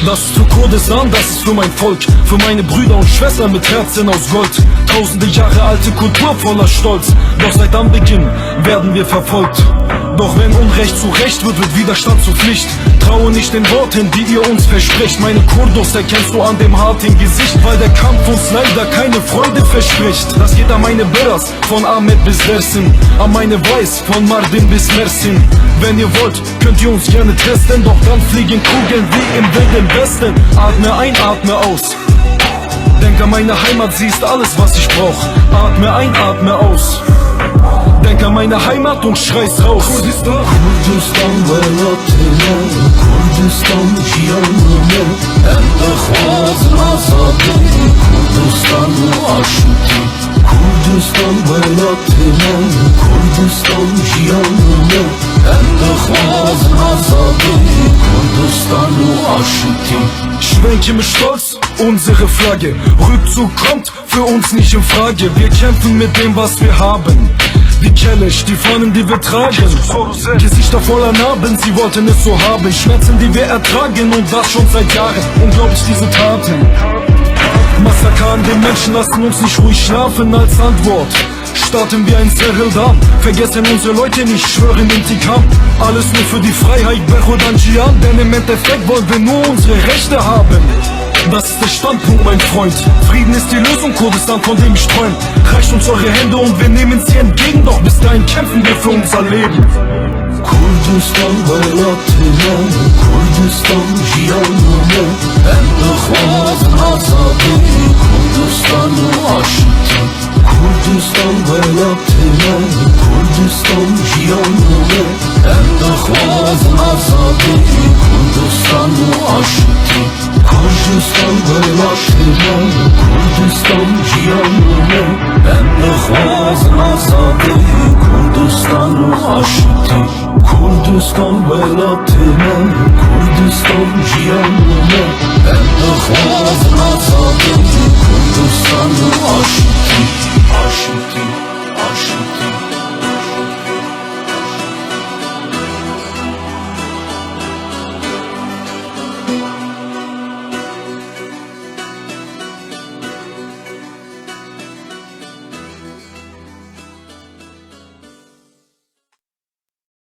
Das ist für Kurdistan, das ist für mein Volk, für meine Brüder und Schwestern mit Herzen aus Gold. Tausende Jahre alte Kultur voller Stolz, doch seit Anbeginn werden wir verfolgt. Doch wenn Unrecht zu Recht wird, wird Widerstand zur Pflicht. Traue nicht den Worten, die ihr uns verspricht. Meine Kurdos erkennst du an dem harten Gesicht, weil der Kampf uns leider keine Freude verspricht. Das geht an meine Brothers, von Ahmed bis Dersin, an meine Weiß, von Mardin bis Mersin. Wenn ihr wollt, könnt ihr uns gerne testen, doch dann fliegen Kugeln wie im Wilden Westen. Atme ein, atme aus. Denk an meine Heimat, sie ist alles, was ich brauch. Atme ein, atme aus. Denk an meine Heimat und schrei's raus. Kurdistan, Kurdistan velatine, Kurdistan cihanine, Emre khwaz azadi, Kurdistan aşuti. Kurdistan velatine, Kurdistan cihanine, Emre khwaz azadi, Kurdistan aşuti. Schwenke mit Stolz unsere Flagge. Rückzug kommt für uns nicht in Frage. Wir kämpfen mit dem, was wir haben. Wie Kelech, die Fahnen, die wir tragen. Gesichter voller Narben, sie wollten es so haben. Schmerzen, die wir ertragen und das schon seit Jahren. Unglaublich diese Taten. Massaker an den Menschen lassen uns nicht ruhig schlafen. Als Antwort starten wir ein Serhildam. Vergessen unsere Leute nicht, schwören Intikam. Alles nur für die Freiheit, Bechodan Jian. Denn im Endeffekt wollen wir nur unsere Rechte haben. Das ist der Standpunkt, mein Freund. Frieden ist die Lösung, Kurdistan, von dem ich träum. Reicht uns eure Hände und wir nehmen sie entgegen. Doch bis dahin kämpfen wir für unser Leben. Kurdistan velatine, Kurdistan cihanine, Emre khwaz azadi, Kurdistan aşuti. Kurdistan velatine, Kurdistan cihanine, Emre khwaz azadi, Kurdistan aşuti. Kurdistan velatine, Kurdistan cihanine, Emre khwaz azadi, Kurdistan aşuti. Kurdistan velatine, Kurdistan cihanine, Emre khwaz azadi, Kurdistan aşuti.